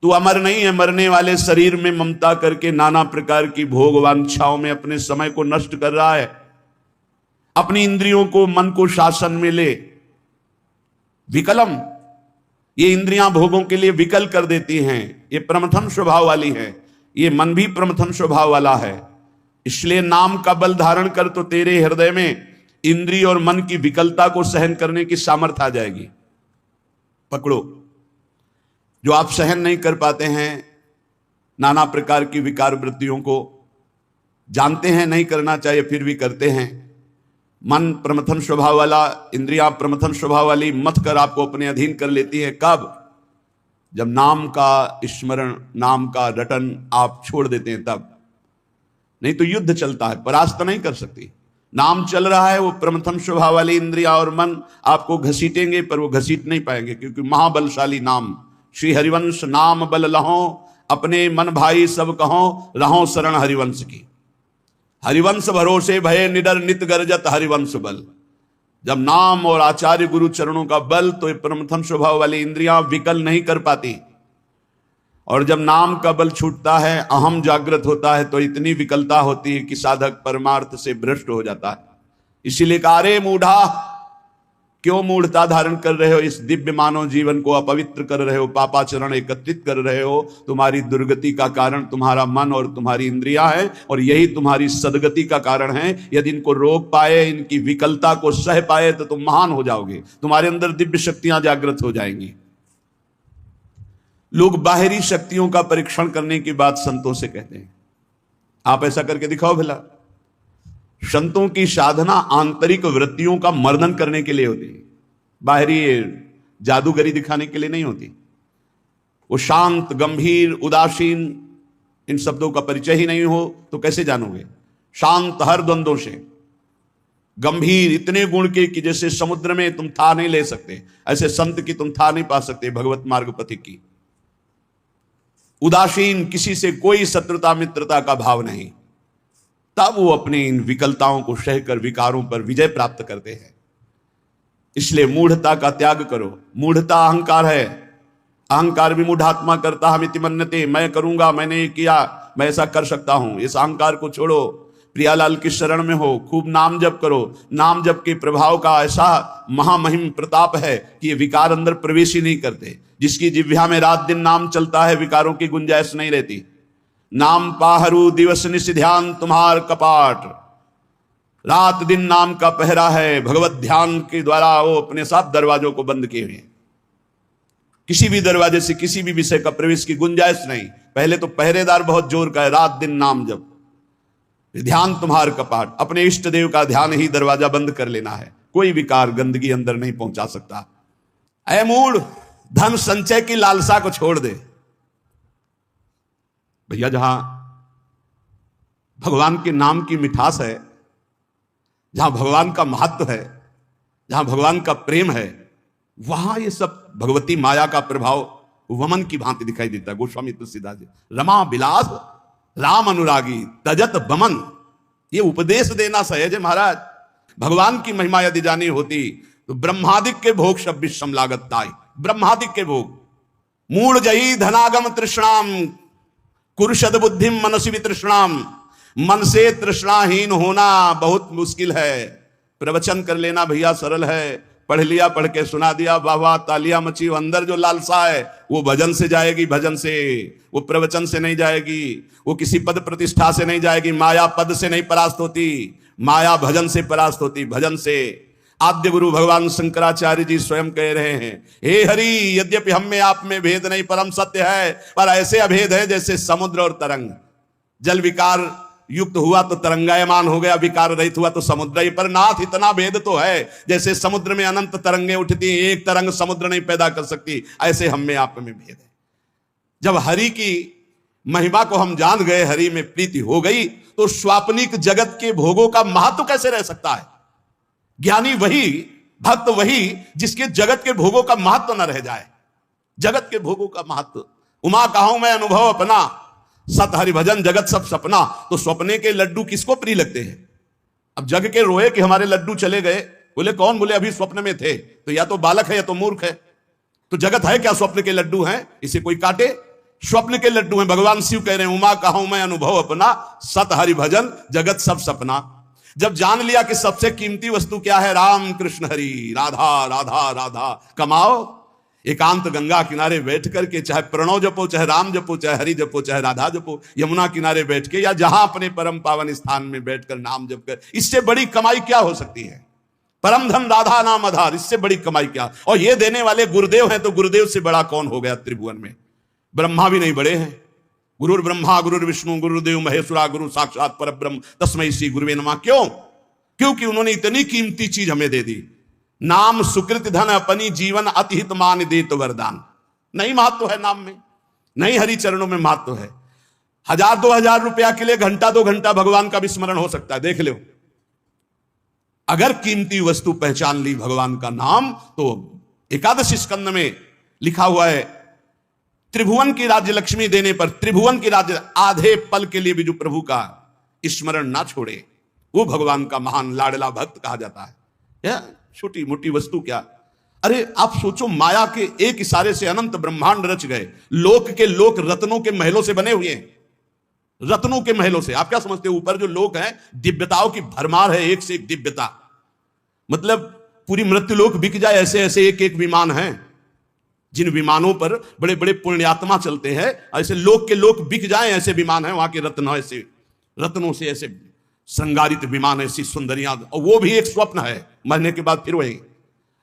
तू अमर नहीं है, मरने वाले शरीर में ममता करके नाना प्रकार की भोग वांछाओं में अपने समय को नष्ट कर रहा है। अपनी इंद्रियों को, मन को शासन में ले। विकलम, ये इंद्रियां भोगों के लिए विकल कर देती हैं, ये प्रमथन स्वभाव वाली है, ये मन भी प्रमथन स्वभाव वाला है। इसलिए नाम का बल धारण कर तो तेरे हृदय में इंद्रिय और मन की विकलता को सहन करने की सामर्थ्य आ जाएगी। पकड़ो, जो आप सहन नहीं कर पाते हैं नाना प्रकार की विकार वृत्तियों को, जानते हैं नहीं करना चाहिए फिर भी करते हैं। मन प्रमथन स्वभाव वाला, इंद्रियां प्रमथन स्वभाव वाली मत कर आपको अपने अधीन कर लेती है। कब? जब नाम का स्मरण, नाम का रटन आप छोड़ देते हैं तब। नहीं तो युद्ध चलता है, परास्त नहीं कर सकती। नाम चल रहा है, वो प्रमथन स्वभाव वाली इंद्रिया और मन आपको घसीटेंगे, पर वो घसीट नहीं पाएंगे, क्योंकि महाबलशाली नाम। श्री हरिवंश नाम बल लहो, अपने मन भाई सब कहो, रहो शरण हरिवंश की। हरिवंश भरोसे भये निडर नित गर्जत हरिवंश बल। जब नाम और आचार्य गुरु चरणों का बल, तो ये प्रमथन स्वभाव वाली इंद्रियां विकल नहीं कर पाती। और जब नाम का बल छूटता है, अहम जागृत होता है, तो इतनी विकलता होती है कि साधक परमार्थ से भ्रष्ट हो जाता है। इसीलिए कहा, अरे मूढ़ा, क्यों मूढ़ता धारण कर रहे हो? इस दिव्य मानव जीवन को अपवित्र कर रहे हो, पापाचरण एकत्रित कर रहे हो। तुम्हारी दुर्गति का कारण तुम्हारा मन और तुम्हारी इंद्रियां है, और यही तुम्हारी सदगति का कारण है। यदि इनको रोक पाए, इनकी विकलता को सह पाए, तो तुम महान हो जाओगे, तुम्हारे अंदर दिव्य शक्तियां जागृत हो जाएंगी। लोग बाहरी शक्तियों का परीक्षण करने की बात संतों से कहते हैं। आप ऐसा करके दिखाओ भला। संतों की साधना आंतरिक वृत्तियों का मर्दन करने के लिए होती है, बाहरी जादूगरी दिखाने के लिए नहीं होती। वो शांत, गंभीर, उदासीन, इन शब्दों का परिचय ही नहीं हो तो कैसे जानोगे? शांत हर द्वंद्वों से, गंभीर इतने गुण के कि जैसे समुद्र में तुम था नहीं ले सकते, ऐसे संत की तुम था नहीं पा सकते, भगवत मार्ग पथिक की। उदासीन, किसी से कोई शत्रुता मित्रता का भाव नहीं, तब वो अपनी इन विकलताओं को सहकर विकारों पर विजय प्राप्त करते हैं। इसलिए मूढ़ता का त्याग करो। मूढ़ता अहंकार है, अहंकार विमूढ़ात्मा करता हम इति मन्यते। मैं करूंगा, मैंने ये किया, मैं ऐसा कर सकता हूं, इस अहंकार को छोड़ो। प्रियालाल की शरण में हो, खूब नाम जप करो। नाम जप के प्रभाव का ऐसा महामहिम प्रताप है कि ये विकार अंदर प्रवेश ही नहीं करते। जिसकी जिह्वा में रात दिन नाम चलता है, विकारों की गुंजाइश नहीं रहती। नाम पाहरू दिवस निश ध्यान तुम्हार कपाट। रात दिन नाम का पहरा है, भगवत ध्यान के द्वारा वो अपने साथ दरवाजों को बंद किए हुए हैं। किसी भी दरवाजे से किसी भी विषय का प्रवेश की गुंजाइश नहीं। पहले तो पहरेदार बहुत जोर का है, रात दिन नाम जप, ध्यान तुम्हार कपाट। अपने इष्ट देव का ध्यान ही दरवाजा बंद कर लेना है, कोई विकार गंदगी अंदर नहीं पहुंचा सकता। ऐ मूढ़, धन संचय की लालसा को छोड़ दे। भैया, जहां भगवान के नाम की मिठास है, जहां भगवान का महत्व है, जहां भगवान का प्रेम है, वहां ये सब भगवती माया का प्रभाव वमन की भांति दिखाई देता है। गोस्वामी तुलसीदास जी, रमा विलास राम अनुरागी तजत बमन, ये उपदेश देना सहज है महाराज। भगवान की महिमा यदि जानी होती तो ब्रह्मादिक के भोग शब्बिश लागत ताई। ब्रह्मादिक के भोग, मूढ़ जही धनागम तृष्णाम कुरुषद बुद्धिम मनसी तृष्णाम। मन से तृष्णाहीन होना बहुत मुश्किल है। प्रवचन कर लेना भैया सरल है, पढ़ लिया, पढ़ के सुना दिया, वाह वाह, तालियां मची। अंदर जो लालसा है वो भजन से जाएगी, भजन से, वो प्रवचन से नहीं जाएगी, वो किसी पद प्रतिष्ठा से नहीं जाएगी। माया पद से नहीं परास्त होती, माया भजन से परास्त होती, भजन से। आद्य गुरु भगवान शंकराचार्य जी स्वयं कह रहे हैं, हे हरि, यद्यपि हम में आप में भेद नहीं, परम सत्य है, पर ऐसे अभेद है जैसे समुद्र और तरंग। जल विकार युक्त हुआ तो तरंगायमान हो गया, विकार रहित हुआ तो समुद्र ही। पर नाथ, इतना भेद तो है, जैसे समुद्र में अनंत तरंगें उठती, एक तरंग समुद्र नहीं पैदा कर सकती, ऐसे हम में आप में भेद है। जब हरि की महिमा को हम जान गए, हरि में प्रीति हो गई, तो स्वाप्निक जगत के भोगों का महत्व कैसे रह सकता है? ज्ञानी वही, भक्त वही जिसके जगत के भोगों का महत्व न रह जाए। जगत के भोगों का महत्व, उमा कहूं मैं अनुभव अपना, सत हरि भजन जगत सब सपना। तो सपने के लड्डू किसको प्रिय लगते हैं? अब जग के रोए कि हमारे लड्डू चले गए, बोले कौन? बोले अभी स्वप्न में थे। तो या तो बालक है या तो मूर्ख है। तो जगत है क्या? स्वप्न के लड्डू हैं, इसे कोई काटे? स्वप्न के लड्डू हैं। भगवान शिव कह रहे हैं उमा कहूं मैं अनुभव अपना, सत हरि भजन जगत सब सपना। जब जान लिया कि सबसे कीमती वस्तु क्या है, राम कृष्ण हरि, राधा राधा राधा कमाओ, एकांत गंगा किनारे बैठ करके चाहे प्रणव जपो, चाहे राम जपो, चाहे हरि जपो, चाहे राधा जपो, यमुना किनारे बैठ के या जहां अपने परम पावन स्थान में बैठकर नाम जप कर, इससे बड़ी कमाई क्या हो सकती है। परम धन राधा नाम आधार, इससे बड़ी कमाई क्या। और ये देने वाले गुरुदेव हैं, तो गुरुदेव से बड़ा कौन हो गया त्रिभुवन में। ब्रह्मा भी नहीं बड़े हैं। गुरुर ब्रह्मा गुरुर विष्णु गुरुदेव महेश्वरा गुरु साक्षात परब्रह्म तस्मै श्री गुरुवे नमः। क्यों? क्योंकि उन्होंने इतनी कीमती चीज हमें दे दी। नाम सुकृत धन अपनी जीवन अतिहित मान देत वरदान। नहीं महत्व है नाम में, नहीं हरि चरणों में महत्व है। 1000-2000 रुपया के लिए घंटा 2 घंटा भगवान का विस्मरण हो सकता है, देख लो। अगर कीमती वस्तु पहचान ली भगवान का नाम, तो एकादश स्कंद में लिखा हुआ है त्रिभुवन की राज्य लक्ष्मी देने पर, त्रिभुवन की राज्य आधे पल के लिए भी जो प्रभु का स्मरण ना छोड़े, वो भगवान का महान लाडला भक्त कहा जाता है। यह छोटी मोटी वस्तु क्या। अरे आप सोचो, माया के एक इशारे से अनंत ब्रह्मांड रच गए। लोक के लोक रत्नों के महलों से बने हुए हैं, रत्नों के महलों से। आप क्या समझते हो, ऊपर जो लोक हैं दिव्यताओं की भरमार है, एक से एक दिव्यता। मतलब पूरी मृत्युलोक बिक जाए, ऐसे ऐसे एक एक विमान हैं, जिन विमानों पर बड़े बड़े पुण्यात्मा चलते हैं। ऐसे लोक के लोक बिक जाए, ऐसे विमान हैं वहां के रत्न, ऐसे रत्नों से ऐसे श्रृंगारित विमान, ऐसी सुंदरियां। और वो भी एक स्वप्न है, मरने के बाद फिर वही।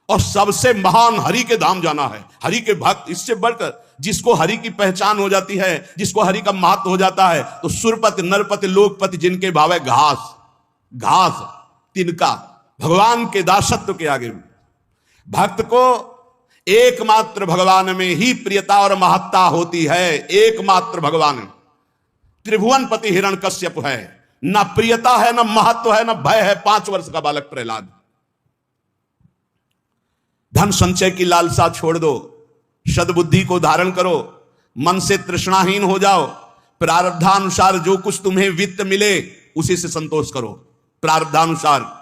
और सबसे महान हरि के धाम जाना है, हरि के भक्त। इससे बढ़कर जिसको हरि की पहचान हो जाती है, जिसको हरि का महत्व हो जाता है, तो सुरपति नरपति लोकपति जिनके भाव है घास घास तिनका। भगवान के दासत्व के आगे भक्त को एकमात्र भगवान में ही प्रियता और महत्ता होती है। एकमात्र भगवान। त्रिभुवनपति हिरण्यकश्यप है, ना प्रियता है, ना महत्व है, ना भय है। 5 वर्ष का बालक प्रहलाद। धन संचय की लालसा छोड़ दो, सद्बुद्धि को धारण करो, मन से तृष्णाहीन हो जाओ। प्रारब्धानुसार जो कुछ तुम्हें वित्त मिले उसी से संतोष करो। प्रारब्धानुसार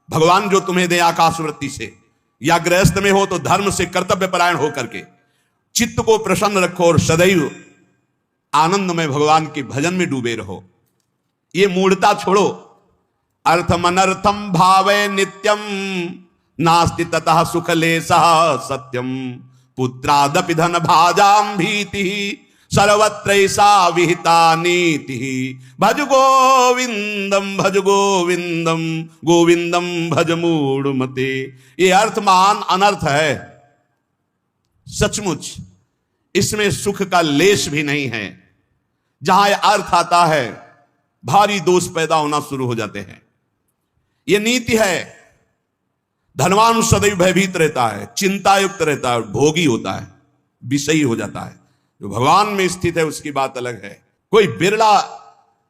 भगवान जो तुम्हें दे आकाश वृत्ति से, या गृहस्थ में हो तो धर्म से कर्तव्य परायण होकर के चित्त को प्रसन्न रखो और सदैव आनंद में भगवान के भजन में डूबे रहो। ये मूढ़ता छोड़ो। अर्थम अनर्थम भावे नित्यम नास्ति ततः सुख लेशः सत्यम पुत्रादपि धन भाजाम भीति सर्वत्रैसा विहिता नीति। भज गोविंदम गोविंदम भज मूढ़मते। ये अर्थमान अनर्थ है सचमुच, इसमें सुख का लेश भी नहीं है। जहां यह अर्थ आता है भारी दोष पैदा होना शुरू हो जाते हैं। यह नीति है। धनवान सदैव भयभीत रहता है, चिंतायुक्त रहता है, भोगी होता है, विषयी हो जाता है। जो भगवान में स्थित है उसकी बात अलग है। कोई बिरला,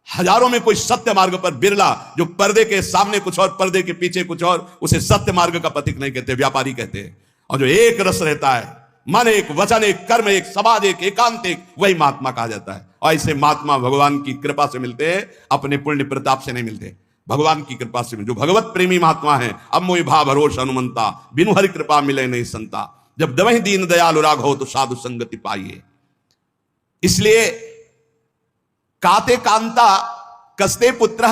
हजारों में कोई सत्य मार्ग पर बिरला, जो पर्दे के सामने कुछ और पर्दे के पीछे कुछ और, उसे सत्य मार्ग का पथिक नहीं कहते, व्यापारी कहते हैं। और जो एक रस रहता है, मन एक, वचन एक, कर्म एक, समाज एक, एकांत एक, वही महात्मा कहा जाता है। और ऐसे महात्मा भगवान की कृपा से मिलते हैं, अपने पुण्य प्रताप से नहीं मिलते। भगवान की कृपा से जो भगवत प्रेमी महात्मा है, अब मोहि भाव भरोस हनुमंता, बिनु हरि कृपा मिले नहीं संता। जब दवहि दीन दयालु राघव तो साधु संगति पाइए। इसलिए काते कांता कस्ते पुत्र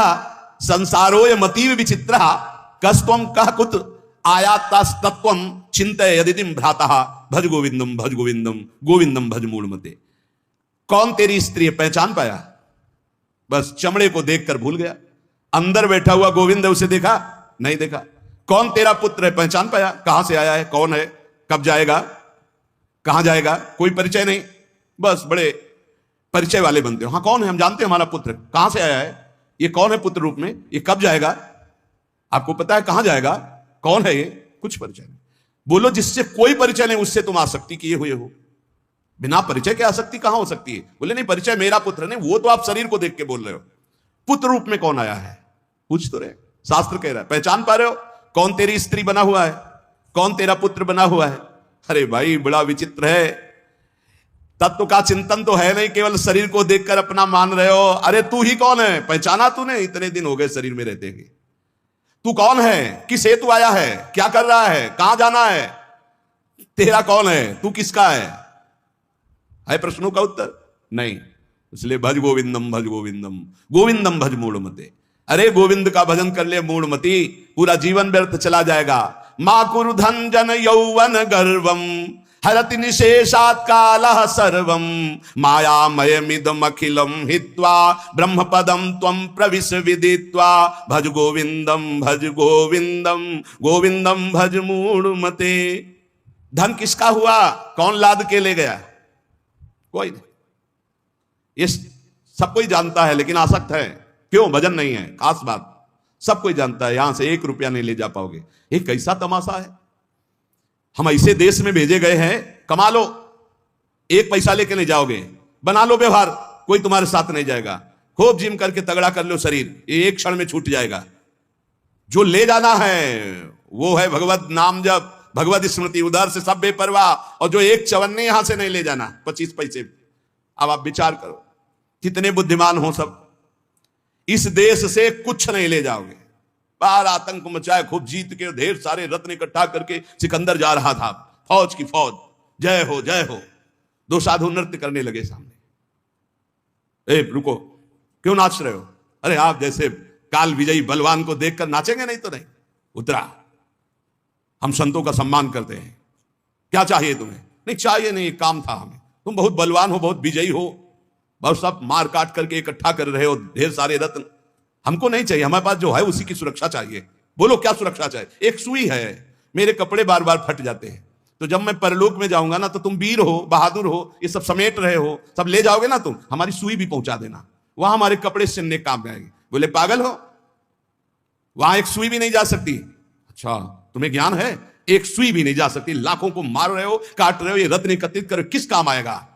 संसारोय मतीव विचित्र कस्तम कह कुत आयातस्तत्वम चिंतय यदितिम भ्राता भज गोविंदम गोविंदम भज मूढ़मते। कौन तेरी स्त्री है, पहचान पाया? बस चमड़े को देखकर भूल गया। अंदर बैठा हुआ गोविंद है, उसे देखा नहीं देखा। कौन तेरा पुत्र है, पहचान पाया? कहां से आया है, कौन है, कब जाएगा, कहां जाएगा, कोई परिचय नहीं। बस बड़े परिचय वाले बनते हो। हाँ कौन है, हम जानते हैं हमारा पुत्र कहां से आया है, ये कौन है पुत्र रूप में, ये कब जाएगा, आपको पता है कहां जाएगा, कौन है ये, कुछ परिचय नहीं। बोलो जिससे कोई परिचय नहीं उससे तुम आसक्ति किए हुए हो। बिना परिचय के आसक्ति कहां हो सकती है? बोले नहीं परिचय मेरा पुत्र नहीं, वो तो आप शरीर को देख के बोल रहे हो। पुत्र रूप में कौन आया है पूछ तो रहे। शास्त्र कह रहा है, पहचान पा रहे हो कौन तेरी स्त्री बना हुआ है, कौन तेरा पुत्र बना हुआ है? अरे भाई बड़ा विचित्र है। तत्व का चिंतन तो है नहीं, केवल शरीर को देखकर अपना मान रहे हो। अरे तू ही कौन है, पहचाना तूने? इतने दिन हो गए शरीर में रहते हुए। तू कौन है, किस हेतु आया है, क्या कर रहा है, कहां जाना है, तेरा कौन है, तू किसका है प्रश्नों का उत्तर। नहीं, इसलिए भज गोविंदम भज गोविंदम, गोविंदम भज मूढ़मते। अरे गोविंद का भजन कर ले मूढ़मती, पूरा जीवन व्यर्थ चला जाएगा। मा कुरु धन जन यौवन गर्वम, हरति निशेषात् कालः सर्वम, मायामयमिदम् अखिलम हित्वा ब्रह्म पदम त्वं प्रविश विदित्वा, भज गोविंदम भज गोविंदम, गोविंदम भज मूढ़मते। धन किसका हुआ? कौन लाद के ले गया? कोई नहीं। ये सब कोई जानता है, लेकिन आसक्त है। क्यों? भजन नहीं है। खास बात, सब कोई जानता है, यहां से 1 रुपया नहीं ले जा पाओगे। ये कैसा तमाशा है? हम ऐसे देश में भेजे गए हैं, कमा लो, 1 पैसा लेके नहीं जाओगे, बना लो व्यवहार, कोई तुम्हारे साथ नहीं जाएगा। खूब जिम करके तगड़ा कर लो शरीर, ये एक क्षण में छूट जाएगा। जो ले जाना है वो है भगवत नाम जप, भगवत स्मृति, उधर से सब बेपरवाह। और जो 1 चवन्नी यहां से नहीं ले जाना, 25 पैसे। अब आप विचार करो, कितने बुद्धिमान हो सब। इस देश से कुछ नहीं ले जाओगे। बाहर आतंक मचाए, खूब जीत के ढेर सारे रत्न इकट्ठा करके सिकंदर जा रहा था, फौज की फौज, जय हो जय हो। 2 साधु नृत्य करने लगे सामने। ए रुको, क्यों नाच रहे हो? अरे आप जैसे काल विजयी बलवान को देखकर नाचेंगे? नहीं तो नहीं। उतरा, हम संतों का सम्मान करते हैं, क्या चाहिए तुम्हें? नहीं चाहिए नहीं, एक काम था हमें। तुम बहुत बलवान हो, बहुत विजयी हो, बहुत सब मार काट करके इकट्ठा कर रहे हो ढेर सारे रत्न, हमको नहीं चाहिए। हमारे पास जो है उसी की सुरक्षा चाहिए। बोलो क्या सुरक्षा चाहिए? एक सुई है, मेरे कपड़े बार बार फट जाते हैं, तो जब मैं परलोक में जाऊंगा ना, तो तुम वीर हो, बहादुर हो, ये सब समेट रहे हो, सब ले जाओगे ना तुम, हमारी सुई भी पहुंचा देना, वहां हमारे कपड़े सिलने काम में आएंगे। बोले पागल हो, वहां एक सुई भी नहीं जा सकती। अच्छा, तुम्हें ज्ञान है? एक सुई भी नहीं जा सकती। लाखों को मार रहे हो, काट रहे हो, ये रत्न एकत्रित कर किस काम आएगा?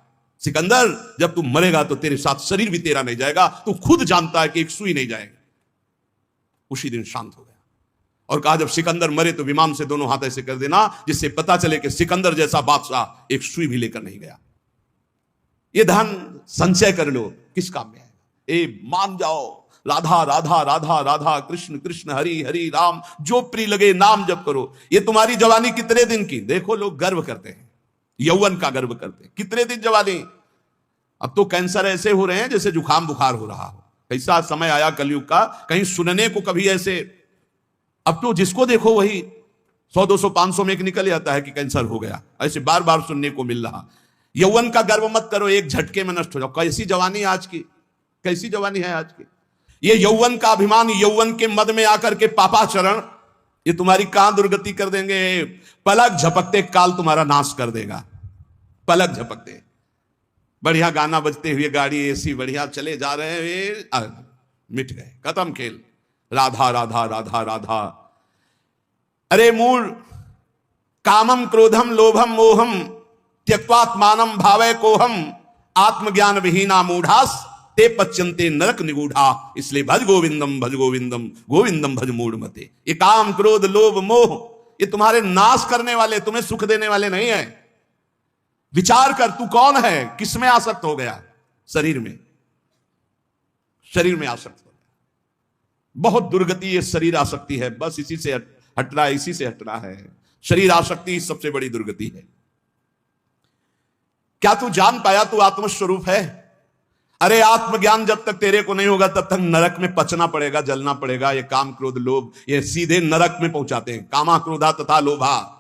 सिकंदर, जब तू मरेगा तो तेरे साथ शरीर भी तेरा नहीं जाएगा, तू खुद जानता है कि एक सुई नहीं जाएगी। उसी दिन शांत हो गया और कहा, जब सिकंदर मरे तो विमान से दोनों हाथ ऐसे कर देना, जिससे पता चले कि सिकंदर जैसा बादशाह एक सुई भी लेकर नहीं गया। ये धन संचय कर लो, किस काम में आएगा? ए मान जाओ, राधा राधा राधा राधा, कृष्ण कृष्ण हरि हरि राम, जो प्रिय लगे नाम जप करो। ये तुम्हारी जवानी कितने दिन की? देखो लोग गर्व करते हैं, यौवन का गर्व करते हैं। कितने दिन जवानी? अब तो कैंसर ऐसे हो रहे हैं जैसे जुकाम बुखार हो रहा हो। कैसा समय आया कलयुग का, कहीं सुनने को कभी ऐसे। अब तो जिसको देखो वही 100 200 500 में एक निकल जाता है कि कैंसर हो गया। ऐसे बार बार सुनने को मिल रहा। यौवन का गर्व मत करो, एक झटके में नष्ट हो जाओ। कैसी जवानी आज की, कैसी जवानी है आज की। ये यौवन का अभिमान, यौवन के मद में आकर के पापाचरण, ये तुम्हारी कहां दुर्गति कर देंगे। पलक झपकते काल तुम्हारा नाश कर देगा। पलक झपकते, बढ़िया गाना बजते हुए गाड़ी एसी बढ़िया चले जा रहे हैं, मिट गए, खत्म खेल। राधा राधा राधा राधा। अरे मूल, कामम क्रोधम लोभम मोहम त्यक्त्वात्मानं भावय कोहम, आत्मज्ञान विहीना मूढ़ास ते पच्यन्ते नरक निगूढ़ा। इसलिए भज गोविंदम भज गोविंदम, गोविंदम भज मूढ़मते। ये काम क्रोध लोभ मोह, ये तुम्हारे नाश करने वाले, तुम्हें सुख देने वाले नहीं है। विचार कर, तू कौन है, किस में आसक्त हो गया? शरीर में, शरीर में आसक्त हो गया। बहुत दुर्गति ये शरीर आसक्ति है, बस इसी से हटना है, इसी से हटना है। शरीर आसक्ति सबसे बड़ी दुर्गति है। क्या तू जान पाया तू आत्मस्वरूप है? अरे आत्मज्ञान जब तक तेरे को नहीं होगा तब तक नरक में पचना पड़ेगा, जलना पड़ेगा। ये काम क्रोध लोभ ये सीधे नरक में पहुंचाते हैं। कामा क्रोधा तथा लोभा,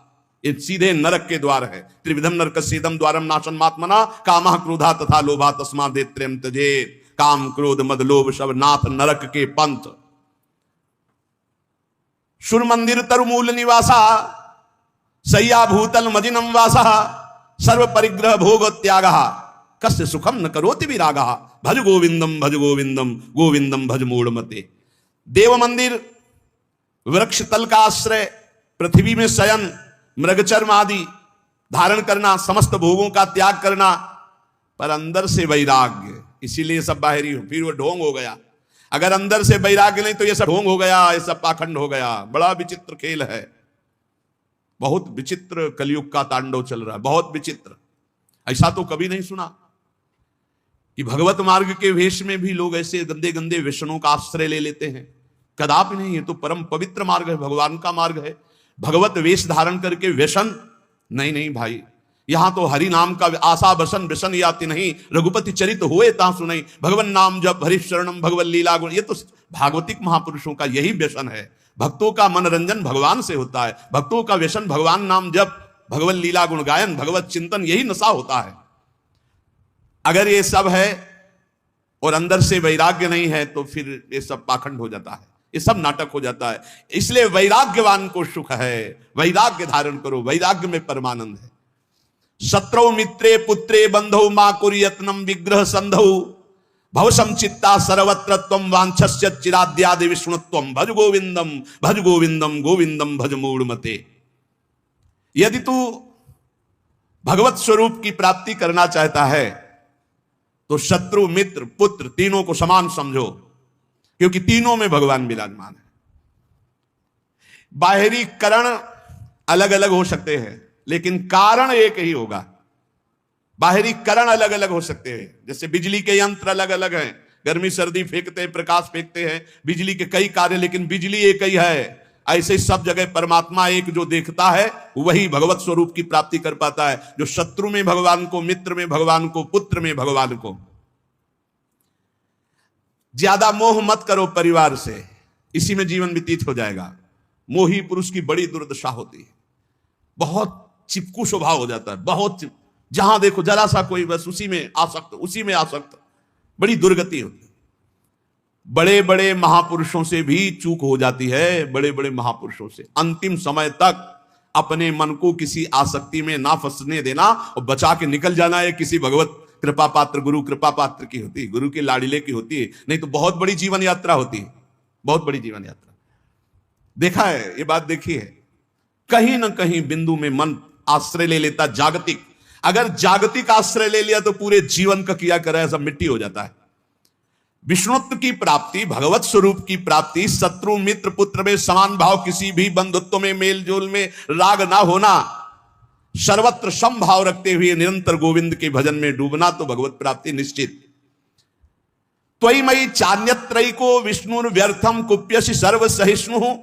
ये सीधे नरक के द्वार है। त्रिविधम नरकस्येदम द्वारम नाशनमात्मना, कामा क्रोधा तथा लोभा तस्मादेत्र्यं त्यजेत्। काम क्रोध मद लोभ सब नाथ नरक के पंथ। सुर मंदिर तरुमूल निवासा, सय्या भूतल मजिनम वासा, सर्व परिग्रह भोग त्याग, कस्य सुखम न करोति विरागा। भज गोविंदम भज गोविंदम, गोविंदम भज मूढ़मते। देव मंदिर, वृक्ष तल का आश्रय, पृथ्वी में शयन, मृगचर्म आदि धारण करना, समस्त भोगों का त्याग करना, पर अंदर से वैराग्य। इसीलिए सब बाहरी हो, फिर वो ढोंग हो गया। अगर अंदर से वैराग्य नहीं तो ये सब ढोंग हो गया, ये सब पाखंड हो गया। बड़ा विचित्र खेल है, बहुत विचित्र कलयुग का तांडव चल रहा है, बहुत विचित्र। ऐसा तो कभी नहीं सुना कि भगवत मार्ग के वेश में भी लोग ऐसे गंदे गंदे व्यसनों का आश्रय ले लेते हैं। कदापि नहीं, ये तो परम पवित्र मार्ग है, भगवान का मार्ग है। भगवत वेश धारण करके व्यसन नहीं, नहीं भाई, यहां तो हरि नाम का आशा बसन व्यसन याति नहीं, रघुपति चरित हुए ता सुनई, भगवन नाम जब हरि शरणम भगवत लीला गुण। ये तो भागवतिक महापुरुषों का यही व्यसन है। भक्तों का मनोरंजन भगवान से होता है, भक्तों का व्यसन भगवान नाम जब, भगवत लीला गुण गायन, भगवत चिंतन, यही नशा होता है। अगर ये सब है और अंदर से वैराग्य नहीं है तो फिर ये सब पाखंड हो जाता है, ये सब नाटक हो जाता है। इसलिए वैराग्यवान को सुख है, वैराग्य धारण करो, वैराग्य में परमानंद है। शत्रौ मित्रे पुत्रे बंधौ मा कुर्यत्नम विग्रह संधौ, भव संचित्ता सर्वत्र त्वं वांछस्य चिराद्यादि विष्णुत्वं, भज गोविंदम भज गोविंदम गोविंदम भज मूढ़मते। यदि तू भगवत स्वरूप की प्राप्ति करना चाहता है तो शत्रु मित्र पुत्र तीनों को समान समझो, क्योंकि तीनों में भगवान विराजमान है। बाहरी कारण अलग अलग हो सकते हैं लेकिन कारण एक ही होगा। बाहरी कारण अलग अलग हो सकते हैं, जैसे बिजली के यंत्र अलग अलग हैं, गर्मी सर्दी फेंकते हैं, प्रकाश फेंकते हैं, बिजली के कई कार्य, लेकिन बिजली एक ही है। ऐसे सब जगह परमात्मा एक जो देखता है वही भगवत स्वरूप की प्राप्ति कर पाता है, जो शत्रु में भगवान को, मित्र में भगवान को, पुत्र में भगवान को। ज्यादा मोह मत करो परिवार से, इसी में जीवन व्यतीत हो जाएगा। मोही पुरुष की बड़ी दुर्दशा होती है, बहुत चिपकू स्वभाव हो जाता है, बहुत जहां देखो जरा सा कोई बस उसी में आसक्त, उसी में आसक्त, बड़ी दुर्गति होती है। बड़े बड़े महापुरुषों से भी चूक हो जाती है, बड़े बड़े महापुरुषों से। अंतिम समय तक अपने मन को किसी आसक्ति में ना फंसने देना और बचा के निकल जाना है। किसी भगवत कृपा पात्र, गुरु कृपा पात्र की होती है, गुरु के लाड़िले की होती है, नहीं तो बहुत बड़ी जीवन यात्रा होती है, बहुत बड़ी जीवन यात्रा। देखा है, ये बात देखी है। कहीं ना कहीं बिंदु में मन आश्रय ले लेता जागतिक। अगर जागतिक आश्रय ले लिया तो पूरे जीवन का किया करा सब मिट्टी हो जाता है। विष्णुत्व की प्राप्ति, भगवत स्वरूप की प्राप्ति, शत्रु मित्र पुत्र में समान भाव, किसी भी बंधुत्व में, मेल जोल में राग ना होना, सर्वत्र समभाव रखते हुए निरंतर गोविंद के भजन में डूबना, तो भगवत प्राप्ति निश्चित। त्वयि मयि चान्यत्रैको विष्णुर व्यर्थम कुप्यसि सर्व सहिष्णु,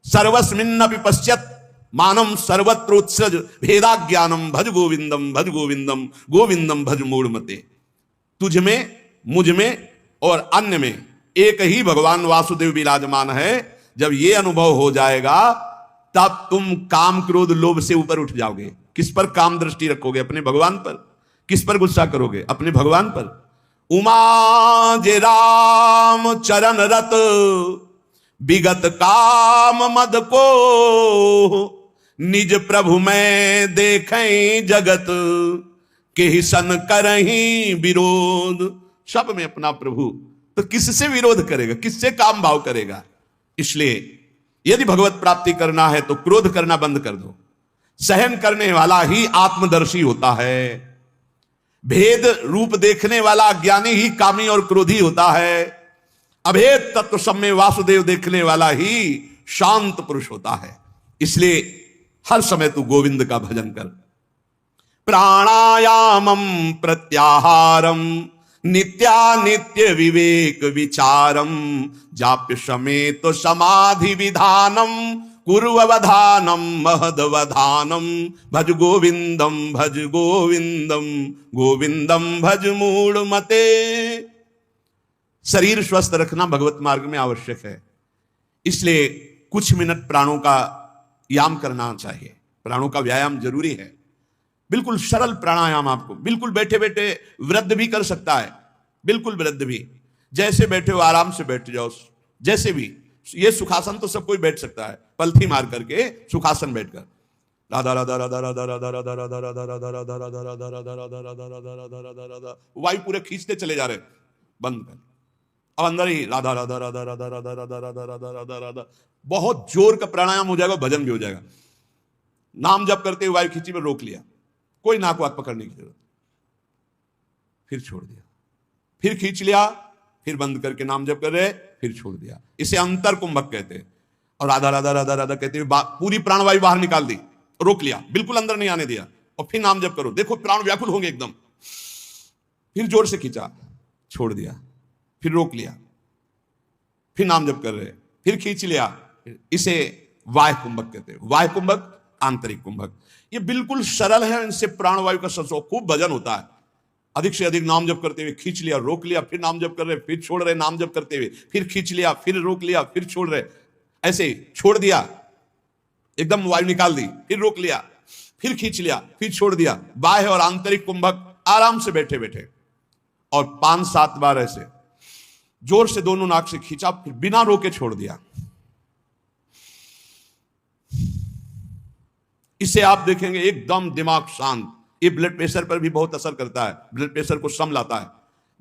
सर्वस्मिन्नपि पश्यत् मानम सर्वत्रोत्सृज भेदा ज्ञानम, भज गोविंदम भज गोविंदम गोविंदम भज मूढ़मते। तुझ में, मुझ में और अन्य में एक ही भगवान वासुदेव विराजमान है। जब ये अनुभव हो जाएगा तब तुम काम क्रोध लोभ से ऊपर उठ जाओगे। किस पर काम दृष्टि रखोगे? अपने भगवान पर। किस पर गुस्सा करोगे? अपने भगवान पर। उमा जे राम चरण रत विगत काम मद को, निज प्रभु में देखें जगत के सन करहीं विरोध। सब में अपना प्रभु, तो किससे विरोध करेगा? किससे काम भाव करेगा? इसलिए यदि भगवत प्राप्ति करना है तो क्रोध करना बंद कर दो। सहन करने वाला ही आत्मदर्शी होता है। भेद रूप देखने वाला ज्ञानी ही कामी और क्रोधी होता है। अभेद तत्व सब में वासुदेव देखने वाला ही शांत पुरुष होता है। इसलिए हर समय तू गोविंद का भजन कर। प्राणायामम प्रत्याहारम नित्यानित्य विवेक विचारम, जाप्य समेत समाधि विधानम, कुर्ववधानम महदवधानम, भज गोविंदम भज गोविंदम गोविंदम भज मूढ़मते। शरीर स्वस्थ रखना भगवत मार्ग में आवश्यक है, इसलिए कुछ मिनट प्राणों का व्यायाम करना चाहिए। प्राणों का व्यायाम जरूरी है। बिल्कुल सरल प्राणायाम, आपको बिल्कुल बैठे बैठे वृद्ध भी कर सकता है, बिल्कुल वृद्ध भी। जैसे बैठे हो आराम से बैठ जाओ, जैसे भी। ये सुखासन तो सब कोई बैठ सकता है, पलथी मार करके सुखासन बैठकर राधा राधा राधा राधा राधा राधा राधा राधा राधा राधा राधा राधा राधा राधा राधा राधा राधा राधा राधा, वायु पूरे खींचते चले जा रहे, बंद कर। अब अंदर ही राधा राधा राधा राधा राधा राधा राधा राधा राधा राधा, बहुत जोर का प्राणायाम हो जाएगा, भजन भी हो जाएगा। नाम जप करते हुए वायु खींची में रोक लिया, कोई नाक वाक पकड़ने की जरूरत, फिर छोड़ दिया, फिर खींच लिया, फिर बंद करके नाम जप कर रहे, फिर छोड़ दिया। इसे अंतर कुंभक कहते हैं। और राधा राधा राधा राधा कहते हुए पूरी प्राणवायु बाहर निकाल दी, रोक लिया, बिल्कुल अंदर नहीं आने दिया, और फिर नाम जप करो। देखो प्राण व्याकुल होंगे एकदम। फिर जोर से खींचा, छोड़ दिया, फिर रोक लिया, फिर नाम जप कर रहे, फिर खींच लिया। इसे वाय कुंभक कहते हैं। वाय कुंभक आंतरिक कुंभक। ये बिल्कुल सरल है, इनसे प्राणवायु का संसर्ग, खूब वजन होता है। अधिक से अधिक नाम जप करते हुए खींच लिया, रोक लिया, फिर नाम जप कर रहे, फिर छोड़ रहे, नाम जप करते हुए फिर खींच लिया, फिर रोक लिया, फिर छोड़ रहे, ऐसे छोड़ दिया, एकदम वायु निकाल दी, फिर रोक लिया, फिर खींच लिया, फिर छोड़ दिया। बाह्य और आंतरिक कुंभक आराम से बैठे बैठे, और 5-7 बार ऐसे जोर से दोनों नाक से खींचा, फिर बिना रोके छोड़ दिया। इसे आप देखेंगे एकदम दिमाग शांत। ये ब्लड प्रेशर पर भी बहुत असर करता है, ब्लड प्रेशर को सम लाता है,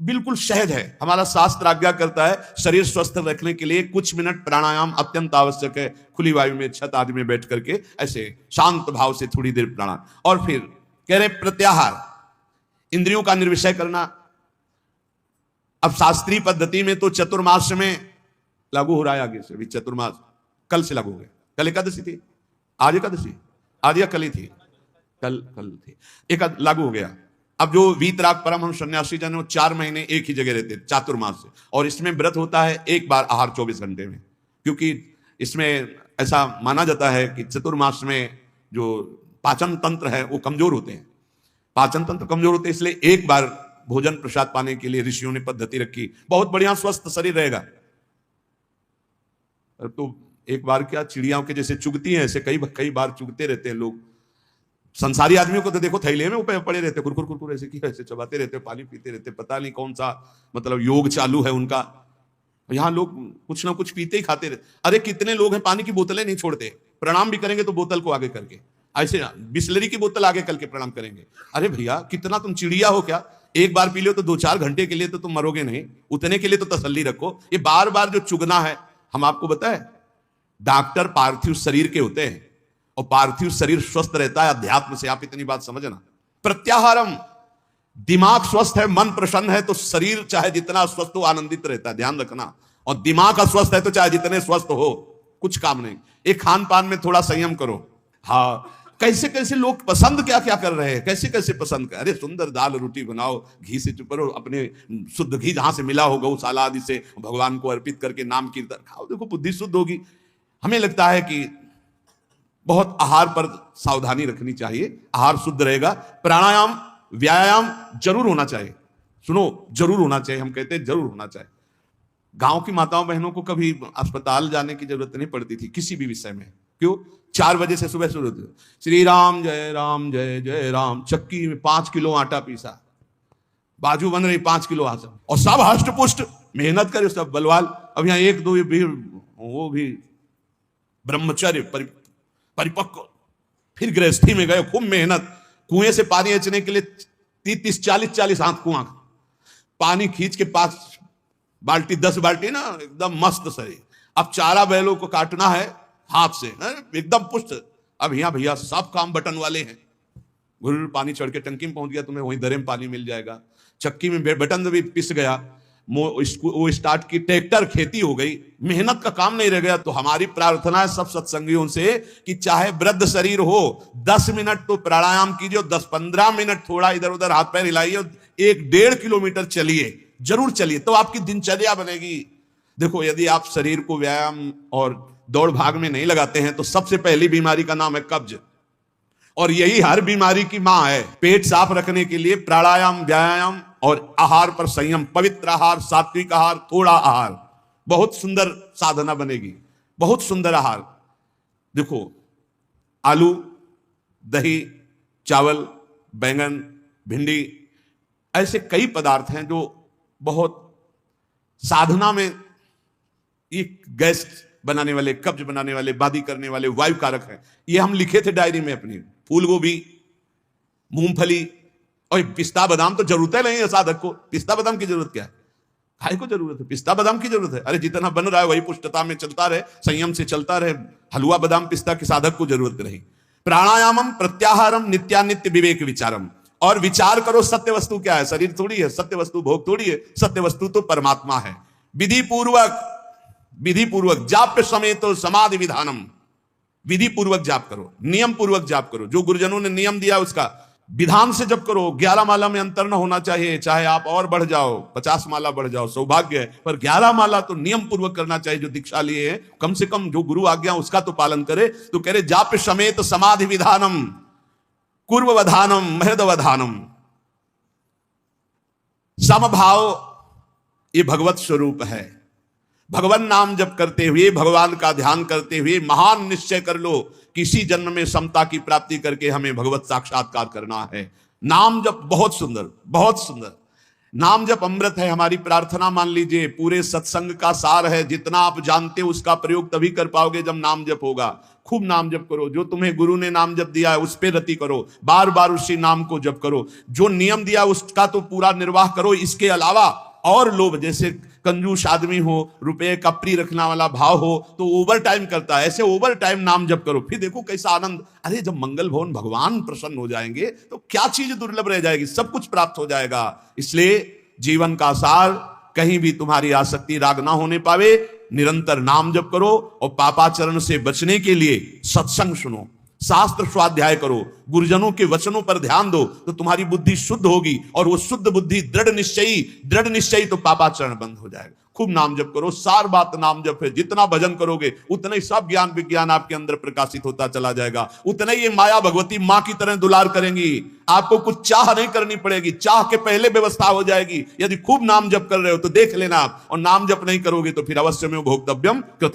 बिल्कुल सहज है। हमारा शास्त्र आज्ञा करता है शरीर स्वस्थ रखने के लिए कुछ मिनट प्राणायाम अत्यंत आवश्यक है। खुली वायु में, छत आदि में बैठ करके ऐसे शांत भाव से थोड़ी देर प्राणायाम। और फिर कह रहे प्रत्याहार, इंद्रियों का निर्विषय करना। अब शास्त्रीय पद्धति में तो चतुर्मास में लागू हो रहा है, आगे से भी चतुर्मास कल से लागू हो गया। कल एकादशी थी, आज एकादशी, आज या कल ही थी, कल थी, एक लागू हो गया। अब जो वीतराग परमहंस सन्यासी जन, वो 4 महीने एक ही जगह रहते चातुर्मास से, और इसमें व्रत होता है एक बार आहार 24 घंटे में, क्योंकि इसमें ऐसा माना जाता है कि चतुर्मास में जो पाचन तंत्र है वो कमजोर होते हैं, पाचन तंत्र कमजोर होते हैं, इसलिए एक बार भोजन प्रसाद पाने के लिए ऋषियों ने पद्धति रखी। बहुत बढ़िया स्वस्थ शरीर रहेगा। तो एक बार क्या, चिड़ियाओं के जैसे चुगती हैं, ऐसे कई बार चुगते रहते हैं लोग। संसारी आदमियों को तो देखो थैले में पड़े रहते, कुरकुर ऐसे की ऐसे चबाते रहते, पानी पीते रहते, पता नहीं कौन सा मतलब योग चालू है उनका। यहाँ लोग कुछ ना कुछ पीते ही खाते रहते। अरे कितने लोग हैं पानी की बोतलें नहीं छोड़ते, प्रणाम भी करेंगे तो बोतल को आगे करके, ऐसे बिस्लरी की बोतल आगे करके प्रणाम करेंगे। अरे भैया कितना तुम चिड़िया हो क्या, एक बार पी लो तो 2-4 घंटे के लिए तो तुम मरोगे नहीं, उतने के लिए तो तसल्ली रखो। ये बार बार जो चुगना है, हम आपको बताएं, डॉक्टर पार्थिव शरीर के होते हैं, और पार्थिव शरीर स्वस्थ रहता है अध्यात्म से। आप इतनी बात समझना। प्रत्याहारम, दिमाग स्वस्थ है, मन प्रसन्न है, तो शरीर चाहे जितना स्वस्थ हो आनंदित रहता है, ध्यान रखना। और दिमाग अस्वस्थ है तो चाहे जितने स्वस्थ हो कुछ काम नहीं। एक खान पान में थोड़ा संयम करो। हाँ, कैसे कैसे लोग पसंद क्या क्या कर रहे हैं, कैसे कैसे पसंद कर, अरे सुंदर दाल रोटी बनाओ, घी से चुपरो, अपने शुद्ध घी जहां से मिला हो गौशाला आदि से भगवान को अर्पित करके नाम कीर्तन खाओ, देखो बुद्धि शुद्ध होगी। हमें लगता है कि बहुत आहार पर सावधानी रखनी चाहिए, आहार शुद्ध रहेगा। प्राणायाम व्यायाम जरूर होना चाहिए, सुनो जरूर होना चाहिए, हम कहते हैं जरूर होना चाहिए। गांव की माताओं बहनों को कभी अस्पताल जाने की जरूरत नहीं पड़ती थी किसी भी विषय में। क्यों? 4 बजे से सुबह शुरू होती, श्री राम जय जय राम, चक्की में 5 किलो आटा पीसा, बाजू बन रही 5 किलो आसन, और सब हष्ट पुष्ट मेहनत करे, सब बलवाल। अब यहाँ 1-2 भी, वो भी ब्रह्मचर्य परिपक्व, फिर गृहस्थी में गए, खूब मेहनत, कुएं से पानी खींचने के लिए 30-40 हाथ कुआं, पानी खींच के 5 बाल्टी 10 बाल्टी ना, एकदम मस्त शरीर। अब चारा बैलों को काटना है हाथ से, एकदम पुष्ट। अब यहाँ भैया सब काम बटन वाले हैं, गुरु पानी चढ़ के टंकी में पहुंच गया, तुम्हें वहीं दरे में पानी मिल जाएगा। चक्की में बटन भी पिस गया, वो स्टार्ट की, ट्रैक्टर खेती हो गई, मेहनत का काम नहीं रह गया। तो हमारी प्रार्थना है सब सत्संगियों से कि चाहे वृद्ध शरीर हो, 10 मिनट तो प्राणायाम कीजिए, 10-15 मिनट थोड़ा इधर उधर हाथ पैर हिलाइए, 1-1.5 किलोमीटर चलिए, जरूर चलिए, तो आपकी दिनचर्या बनेगी। देखो, यदि आप शरीर को व्यायाम और दौड़ भाग में नहीं लगाते हैं तो सबसे पहली बीमारी का नाम है कब्ज, और यही हर बीमारी की मां है। पेट साफ रखने के लिए प्राणायाम व्यायाम और आहार पर संयम, पवित्र आहार, सात्विक आहार, थोड़ा आहार, बहुत सुंदर साधना बनेगी, बहुत सुंदर आहार। देखो, आलू, दही, चावल, बैंगन, भिंडी, ऐसे कई पदार्थ हैं जो बहुत साधना में ये गैस बनाने वाले, कब्ज बनाने वाले, बादी करने वाले वायु कारक हैं। ये हम लिखे थे डायरी में अपनी। फूल गोभी, मूंगफली और पिस्ता बादाम तो जरूरत है नहीं है साधक को। पिस्ता बादाम की जरूरत क्या है, खाए को जरूरत है, पिस्ता बादाम की जरूरत है। अरे जितना बन रहा है वही पुष्टता में चलता रहे, संयम से चलता रहे, हलवा बादाम पिस्ता के साधक को जरूरत नहीं। प्राणायामम प्रत्याहारम नित्यानित्य विवेक विचारम, और विचार करो सत्य वस्तु क्या है। शरीर थोड़ी है सत्य वस्तु, भोग थोड़ी है सत्य वस्तु, तो परमात्मा है। विधि पूर्वक जाप्य समेत समाधि विधानम, विधि पूर्वक जाप करो, नियम पूर्वक जाप करो, जो गुरुजनों ने नियम दिया उसका विधान से जप करो। 11 माला में अंतर न होना चाहिए, चाहे आप और बढ़ जाओ, 50 माला बढ़ जाओ, सौभाग्य है, पर 11 माला तो नियम पूर्वक करना चाहिए। जो दीक्षा लिए हैं कम से कम जो गुरु आज्ञा उसका तो पालन करे। तो कह रहे जाप समेत समाधि विधानम कुर्ववधानम महदवधानम। समभाव ये भगवत स्वरूप है। भगवान नाम जप करते हुए, भगवान का ध्यान करते हुए महान निश्चय कर लो कि इसी जन्म में समता की प्राप्ति करके हमें भगवत साक्षात्कार करना है। नाम जप बहुत सुंदर, बहुत सुंदर। नाम जप अमृत है। हमारी प्रार्थना मान लीजिए पूरे सत्संग का सार है। जितना आप जानते हो उसका प्रयोग तभी कर पाओगे जब नाम जप होगा। खूब नाम जप करो। जो तुम्हें गुरु ने नाम जप दिया है उस पे रति करो, बार बार उसी नाम को जप करो। जो नियम दिया उसका तो पूरा निर्वाह करो। इसके अलावा और लोभ, जैसे कंजूस आदमी हो, रुपए का प्रिय रखना वाला भाव हो तो ओवर टाइम करता है, ऐसे ओवर टाइम नाम जप करो। फिर देखो कैसा आनंद। अरे जब मंगल भवन भगवान प्रसन्न हो जाएंगे तो क्या चीज दुर्लभ रह जाएगी, सब कुछ प्राप्त हो जाएगा। इसलिए जीवन का सार, कहीं भी तुम्हारी आसक्ति राग ना होने पावे, निरंतर नाम जप करो। और पापाचरण से बचने के लिए सत्संग सुनो, शास्त्र स्वाध्याय करो, गुरुजनों के वचनों पर ध्यान दो, तो तुम्हारी बुद्धि शुद्ध होगी। और वो शुद्ध बुद्धि दृढ़ निश्चयी तो पापाचरण बंद हो जाएगा। खूब नाम जप करो। सार बात नाम जप है। जितना भजन करोगे उतना ही सब ज्ञान विज्ञान आपके अंदर प्रकाशित होता चला जाएगा। उतना ही ये माया भगवती मां की तरह दुलार करेंगी। आपको कुछ चाह नहीं करनी पड़ेगी, चाह के पहले व्यवस्था हो जाएगी। यदि खूब नाम जप कर रहे हो तो देख लेना आप, और नाम जप नहीं करोगे तो फिर अवश्य में भोक्तव्यम कृतम।